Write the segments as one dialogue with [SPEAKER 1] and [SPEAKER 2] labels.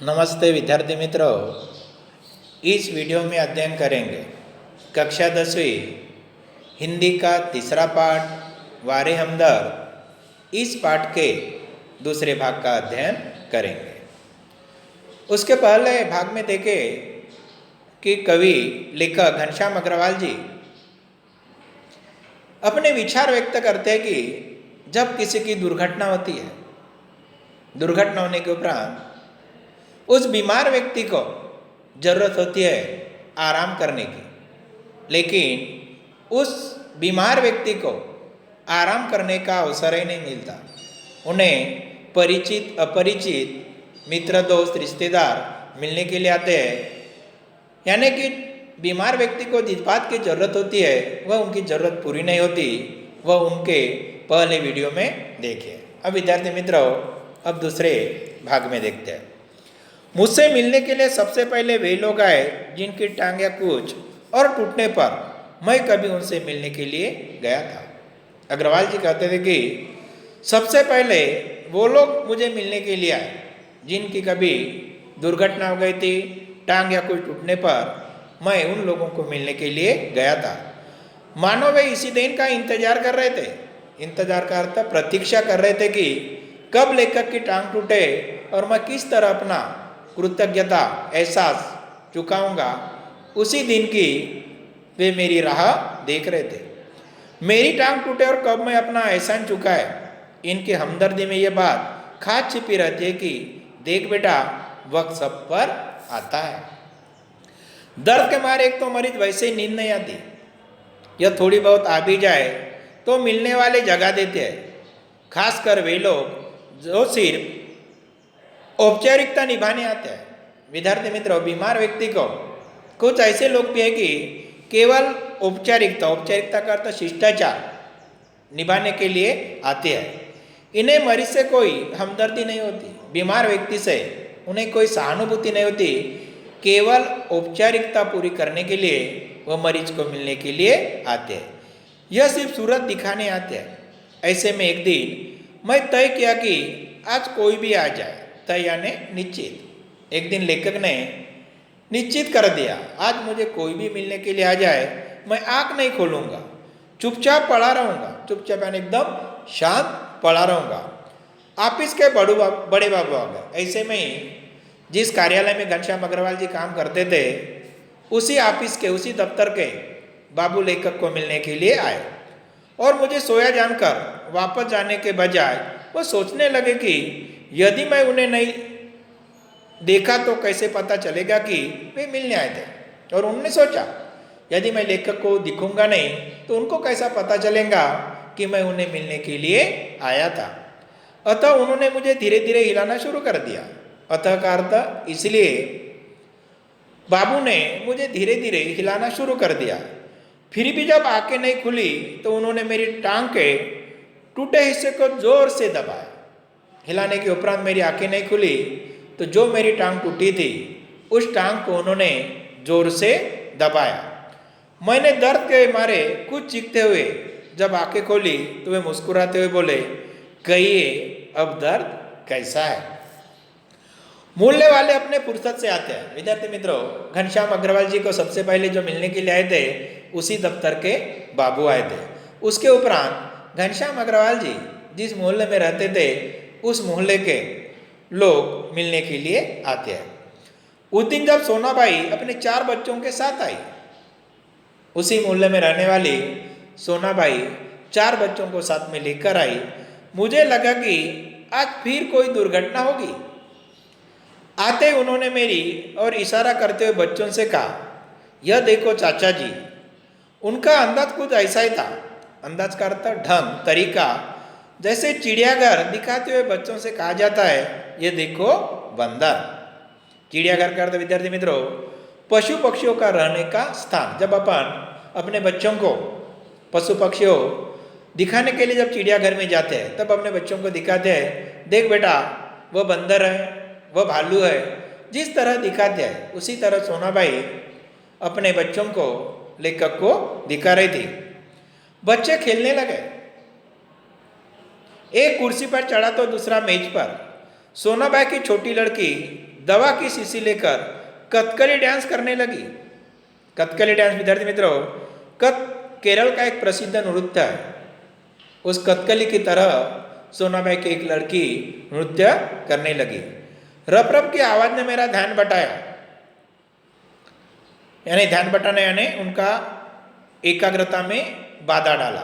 [SPEAKER 1] नमस्ते विद्यार्थी मित्रों, इस वीडियो में अध्ययन करेंगे कक्षा 10वीं हिंदी का तीसरा पाठ वारे हमदर्द। इस पाठ के दूसरे भाग का अध्ययन करेंगे। उसके पहले भाग में देखें कि कवि लेखक घनश्याम अग्रवाल जी अपने विचार व्यक्त करते हैं कि जब किसी की दुर्घटना होती है, दुर्घटना होने के उपरांत उस बीमार व्यक्ति को जरूरत होती है आराम करने की, लेकिन उस बीमार व्यक्ति को आराम करने का अवसर ही नहीं मिलता। उन्हें परिचित अपरिचित मित्र दोस्त रिश्तेदार मिलने के लिए आते हैं, यानी कि बीमार व्यक्ति को जिस बात की ज़रूरत होती है वह उनकी ज़रूरत पूरी नहीं होती। वह उनके पहले वीडियो में देखिए। अब विद्यार्थी मित्रों, अब दूसरे भाग में देखते हैं। मुझसे मिलने के लिए सबसे पहले वे लोग आए जिनकी टांग या कुछ और टूटने पर मैं कभी उनसे मिलने के लिए गया था। अग्रवाल जी कहते थे कि सबसे पहले वो लोग मुझे मिलने के लिए आए जिनकी कभी दुर्घटना हो गई थी, टांग या कुछ टूटने पर मैं उन लोगों को मिलने के लिए गया था। मानो वे इसी दिन का इंतजार कर रहे थे। इंतजार का अर्थ प्रतीक्षा कर रहे थे कि कब लेखक की टांग टूटे और मैं किस तरह अपना कृतज्ञता एहसास चुकाऊंगा। उसी दिन की वे मेरी राह देख रहे थे। मेरी टांग टूटे और कब मैं अपना एहसान चुकाए, इनकी हमदर्दी में ये बात खास छिपी रहती है कि देख बेटा, वक्त सब पर आता है। दर्द के मारे एक तो मरीज वैसे ही नींद नहीं आती, यह थोड़ी बहुत आ भी जाए तो मिलने वाले जगा देते हैं, खासकर वे लोग जो सिर्फ औपचारिकता निभाने आते हैं। विद्यार्थी मित्रों, बीमार व्यक्ति को कुछ ऐसे लोग भी हैं कि केवल औपचारिकता का अर्थ शिष्टाचार निभाने के लिए आते हैं। इन्हें मरीज से कोई हमदर्दी नहीं होती, बीमार व्यक्ति से उन्हें कोई सहानुभूति नहीं होती। केवल औपचारिकता पूरी करने के लिए वह मरीज को मिलने के लिए आते हैं। यह सिर्फ सूरत दिखाने आते हैं। ऐसे में एक दिन मैं तय किया कि आज कोई भी आ जाए, तय यानी निश्चित। एक दिन लेखक ने निश्चित कर दिया, आज मुझे कोई भी मिलने के लिए आ जाए, मैं आँख नहीं खोलूँगा, चुपचाप पड़ा रहूँगा। चुपचाप यानी एकदम शांत पड़ा रहूँगा। ऑफिस के बड़े बाबू आ गए। ऐसे में ही जिस कार्यालय में घनश्याम अग्रवाल जी काम करते थे, उसी ऑफिस के उसी दफ्तर के बाबू लेखक को मिलने के लिए आए और मुझे सोया जानकर वापस जाने के बजाय वो सोचने लगे कि यदि मैं उन्हें नहीं देखा तो कैसे पता चलेगा कि वे मिलने आए थे। और उन्होंने सोचा, यदि मैं लेखक को दिखूंगा नहीं तो उनको कैसा पता चलेगा कि मैं उन्हें मिलने के लिए आया था। अतः उन्होंने मुझे धीरे धीरे हिलाना शुरू कर दिया। अतः का अर्थ इसलिए बाबू ने मुझे धीरे धीरे हिलाना शुरू कर दिया। फिर भी जब आंखें नहीं खुली तो उन्होंने मेरी टांग के टूटे हिस्से को जोर से दबाया। हिलाने के उपरांत मेरी आंखें नहीं खुली तो जो मेरी टांग टूटी थी उस टांग को उन्होंने जोर से दबाया। मैंने दर्द के मारे कुछ चीखते हुए जब आंखें खोली तो वे मुस्कुराते हुए बोले, कहिए अब दर्द कैसा है। मूल्य वाले अपने फुर्सत से आते हैं। विद्यार्थी मित्रों, घनश्याम अग्रवाल जी को सबसे पहले जो मिलने के लिए आए थे उसी दफ्तर के बाबू आए थे। उसके उपरांत घनश्याम अग्रवाल जी जिस मोहल्ले में रहते थे उस मोहल्ले के लोग मिलने के लिए आते हैं। उस दिन जब सोनाबाई अपने 4 बच्चों के साथ आई, उसी मोहल्ले में रहने वाली सोनाबाई 4 बच्चों को साथ में लेकर आई, मुझे लगा कि आज फिर कोई दुर्घटना होगी। आते उन्होंने मेरी और इशारा करते हुए बच्चों से कहा, यह देखो चाचा जी। उनका अंदाज कुछ ऐसा ही था। अंदाज का अर्थ ढंग, तरीका, जैसे चिड़ियाघर दिखाते हुए बच्चों से कहा जाता है, ये देखो बंदर। चिड़ियाघर का अर्थ विद्यार्थी मित्रों पशु पक्षियों का रहने का स्थान। जब अपन अपने बच्चों को पशु पक्षियों दिखाने के लिए जब चिड़ियाघर में जाते हैं तब अपने बच्चों को दिखाते हैं, देख बेटा वह बंदर है, वह भालू है। जिस तरह दिखाते हैं उसी तरह सोनाबाई अपने बच्चों को लेखक को दिखा रही थी। बच्चे खेलने लगे। एक कुर्सी पर चढ़ा तो दूसरा मेज पर। सोनाबाई की छोटी लड़की दवा की शीशी लेकर कथकली डांस करने लगी। कथकली डांस विद्यार्थी मित्रों, केरल का एक प्रसिद्ध नृत्य है। उस कथकली की तरह सोनाबाई की एक लड़की नृत्य करने लगी। रप रप की आवाज ने मेरा ध्यान बटाया, यानी ध्यान बटाना यानी उनका एकाग्रता में बाधा डाला।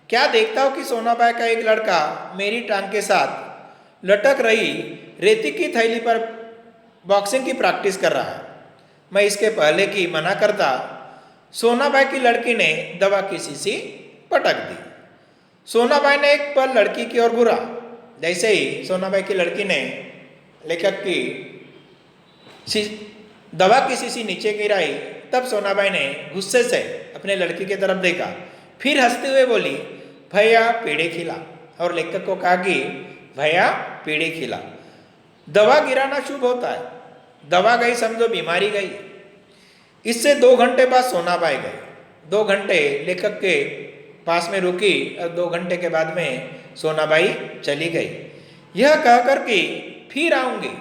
[SPEAKER 1] क्या देखता हूं कि सोनाबाई का एक लड़का मेरी टांग के साथ लटक रही रेती की थैली पर बॉक्सिंग की प्रैक्टिस कर रहा है। मैं इसके पहले कि मना करता, सोनाबाई की लड़की ने दवा की शीशी पटक दी। सोनाबाई ने एक पल लड़की की ओर घूरा। जैसे ही सोनाबाई की लड़की ने लेखक की दवा की शीशी नीचे गिराई, तब सोनाबाई ने गुस्से से अपने लड़की की तरफ देखा, फिर हंसते हुए बोली, भैया पेड़े खिला। और लेखक को कहा कि भैया पेड़े खिला। दवा गिराना शुभ होता है, दवा गई समझो बीमारी गई। इससे 2 घंटे बाद सोनाबाई गई। 2 घंटे लेखक के पास में रुकी और 2 घंटे के बाद में सोनाबाई चली गई। यह कहकर कि फिर आऊंगी,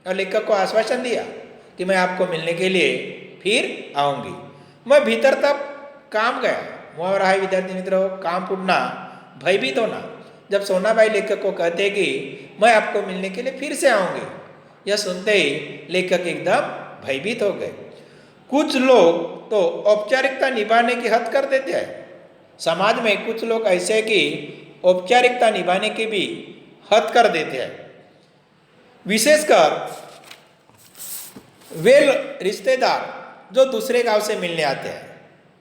[SPEAKER 1] और लेखक को आश्वासन दिया कि मैं आपको मिलने के लिए फिर आऊंगी। मैं भीतर तक काम गया। वह रहा है विद्यार्थी मित्रों, काम पुड़ना भयभीत होना। जब सोनाबाई लेखक को कहते कि मैं आपको मिलने के लिए फिर से आऊंगी, यह सुनते ही लेखक एकदम भयभीत हो गए। कुछ लोग तो औपचारिकता निभाने की हद कर देते हैं। समाज में कुछ लोग ऐसे हैं कि औपचारिकता निभाने की भी हद कर देते हैं, विशेषकर वे रिश्तेदार जो दूसरे गांव से मिलने आते हैं।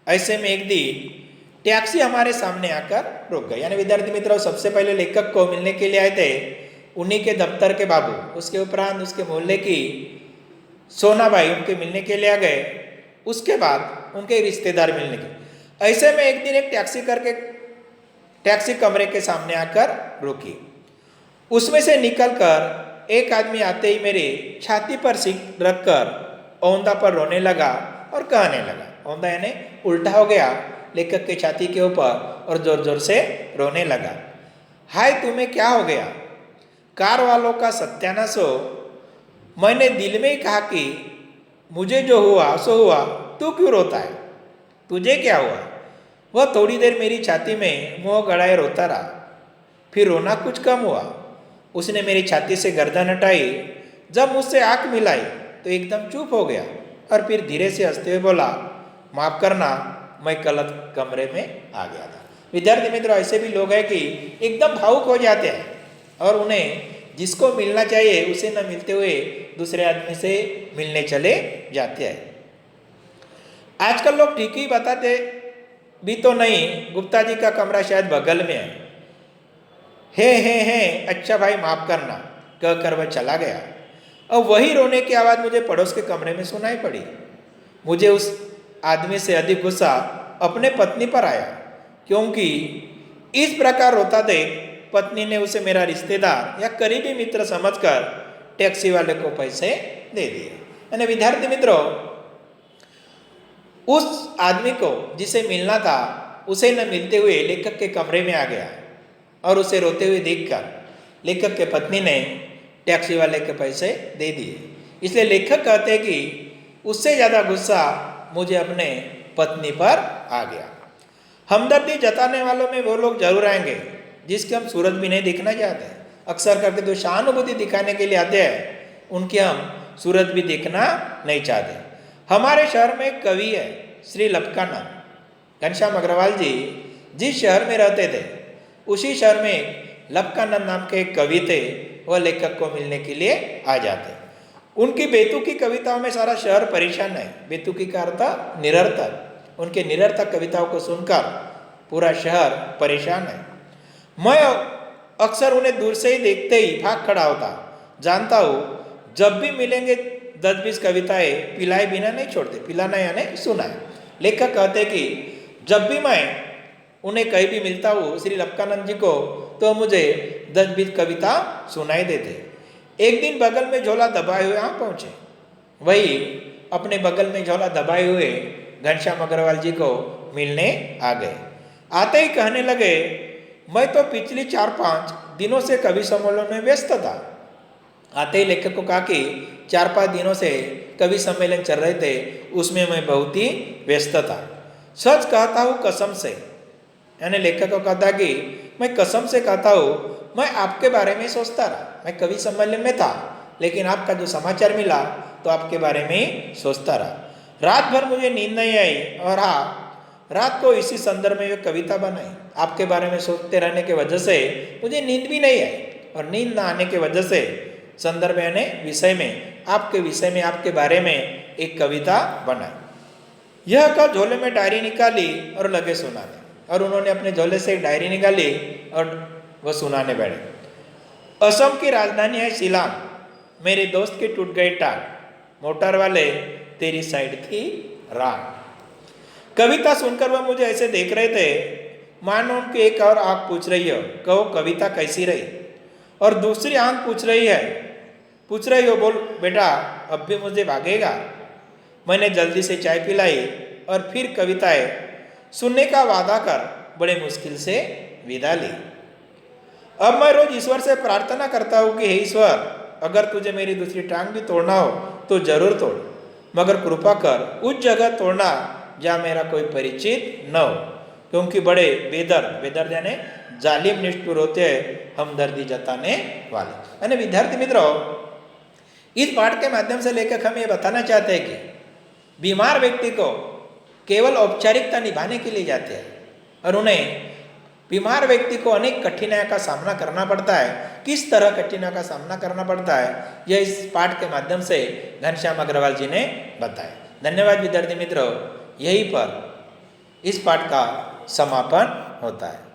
[SPEAKER 1] ऐसे में एक दिन टैक्सी हमारे सामने आकर रुक गई। यानी विद्यार्थी मित्रों, सबसे पहले लेखक को मिलने के लिए आए थे उन्हीं के दफ्तर के बाबू, उसके उपरांत उसके मोहल्ले की सोनाबाई उनके मिलने के लिए आ गए। उसके बाद उनके रिश्तेदार मिलने के। ऐसे में एक दिन एक टैक्सी कमरे के सामने आकर रुकी। उसमें से निकलकर एक आदमी आते ही मेरी छाती पर सिर रखकर औंधा पर रोने लगा और कहने लगा। औंधा यानी उल्टा हो गया लेखक के छाती के ऊपर और जोर जोर से रोने लगा। हाय तुम्हें क्या हो गया? कार वालों का सत्यानाश हो। मैंने दिल में ही कहा कि मुझे जो हुआ सो हुआ, तू क्यों रोता है? तुझे क्या हुआ? वह थोड़ी देर मेरी छाती में मुंह गड़ाए रोता रहा, फिर रोना कुछ कम हुआ। उसने मेरी छाती से गर्दन हटाई। जब मुझसे आंख मिलाई तो एकदम चुप हो गया और फिर धीरे से हंसते हुए बोला, माफ करना, मैं गलत कमरे में आ गया था। विद्यार्थी मित्रों, ऐसे भी लोग हैं कि एकदम भावुक हो जाते हैं और उन्हें जिसको मिलना चाहिए उसे न मिलते हुए दूसरे आदमी से मिलने चले जाते हैं। आजकल लोग ठीक ही बताते भी तो नहीं, गुप्ता जी का कमरा शायद बगल में है। हे अच्छा भाई माफ करना कहकर वह चला गया। और वही रोने की आवाज़ मुझे पड़ोस के कमरे में सुनाई पड़ी। मुझे उस आदमी से अधिक गुस्सा अपने पत्नी पर आया, क्योंकि इस प्रकार रोता देख पत्नी ने उसे मेरा रिश्तेदार या करीबी मित्र समझकर टैक्सी वाले को पैसे दे दिए। यानी विद्यार्थी मित्रों, उस आदमी को जिसे मिलना था उसे न मिलते हुए लेखक के कमरे में आ गया और उसे रोते हुए देखकर लेखक के पत्नी ने टैक्सी वाले के पैसे दे दिए। इसलिए लेखक कहते हैं कि उससे ज़्यादा गुस्सा मुझे अपने पत्नी पर आ गया। हमदर्दी जताने वालों में वो लोग जरूर आएंगे जिसकी हम सूरत भी नहीं देखना चाहते। अक्सर करके जो सहानुभूति दिखाने के लिए आते हैं उनकी हम सूरत भी देखना नहीं चाहते। हमारे शहर में एक कवि है श्री लपकानंद। घनश्याम अग्रवाल जी जिस शहर में रहते थे उसी शहर में लपकानंद नाम के एक कवि थे। वह लेखक को मिलने के लिए आ जाते। उनकी बेतुकी कविताओं में सारा शहर परेशान है। बेतुकी का अर्थ निरर्थक। उनके निरर्थक कविताओं को सुनकर पूरा शहर परेशान है। मैं अक्सर उन्हें दूर से ही देखते ही भाग खड़ा होता। जानता हूँ जब भी मिलेंगे 10-20 कविताएं पिलाए बिना नहीं छोड़ते। पिलाना यानी सुनाए। लेखक कहते कि जब भी मैं उन्हें कहीं भी मिलता हूँ श्री लपकानंद जी को, तो मुझे 10-20 कविता सुनाई देते। एक दिन बगल में झोला दबाए हुए यहाँ पहुँचे। वही अपने बगल में झोला दबाए हुए घनश्याम अग्रवाल जी को मिलने आ गए। आते ही कहने लगे, मैं तो पिछली 4-5 दिनों से कवि सम्मेलन में व्यस्त था। आते ही लेखक को कहा कि 4-5 दिनों से कवि सम्मेलन चल रहे थे, उसमें मैं बहुत ही व्यस्त था। सच कहता हूँ कसम से, यानी लेखक को कहता कि मैं कसम से कहता हूँ, मैं आपके बारे में सोचता रहा। मैं कवि सम्मेलन में था, लेकिन आपका जो समाचार मिला तो आपके बारे में ही सोचता रहा। रात भर मुझे नींद नहीं आई, और हाँ, रात को इसी संदर्भ में एक कविता बनाई। आपके बारे में सोचते रहने की वजह से मुझे नींद भी नहीं आई, और नींद ना आने की वजह से संदर्भ यानी विषय में, आपके विषय में, आपके बारे में एक कविता बनाई। यह कल झोले में डायरी निकाली और लगे सुनाने, और उन्होंने अपने झोले से एक डायरी निकाली और वह सुनाने बैठे। असम की राजधानी है शिलांग, मेरे दोस्त की टूट गई टांग, मोटर वाले तेरी साइड थी राग। कविता सुनकर वह मुझे ऐसे देख रहे थे मानो उनकी एक और आंख पूछ रही हो, कहो कविता कैसी रही, और दूसरी आंख पूछ रही हो बोल बेटा अब भी मुझे भागेगा। मैंने जल्दी से चाय पिलाई और फिर कविताएं सुनने का वादा कर बड़े मुश्किल से विदा ली। अब मैं रोज ईश्वर से प्रार्थना करता हूँ कि हे ईश्वर, अगर तुझे मेरी दूसरी टांग भी तोड़ना हो तो जरूर तोड़, मगर कृपा कर उस जगह तोड़ना जहाँ मेरा कोई परिचित न हो, क्योंकि बड़े बेदर्द यानी जालिम निष्ठुर होते हैं हमदर्दी जताने वाले। यानी विद्यार्थी मित्रों, इस पाठ के माध्यम से लेकर हम ये बताना चाहते हैं कि बीमार व्यक्ति को केवल औपचारिकता निभाने के लिए जाते हैं, और उन्हें बीमार व्यक्ति को अनेक कठिनाइयों का सामना करना पड़ता है। किस तरह कठिनाइयों का सामना करना पड़ता है, यह इस पाठ के माध्यम से घनश्याम अग्रवाल जी ने बताया। धन्यवाद विद्यार्थी मित्रों, यहीं पर इस पाठ का समापन होता है।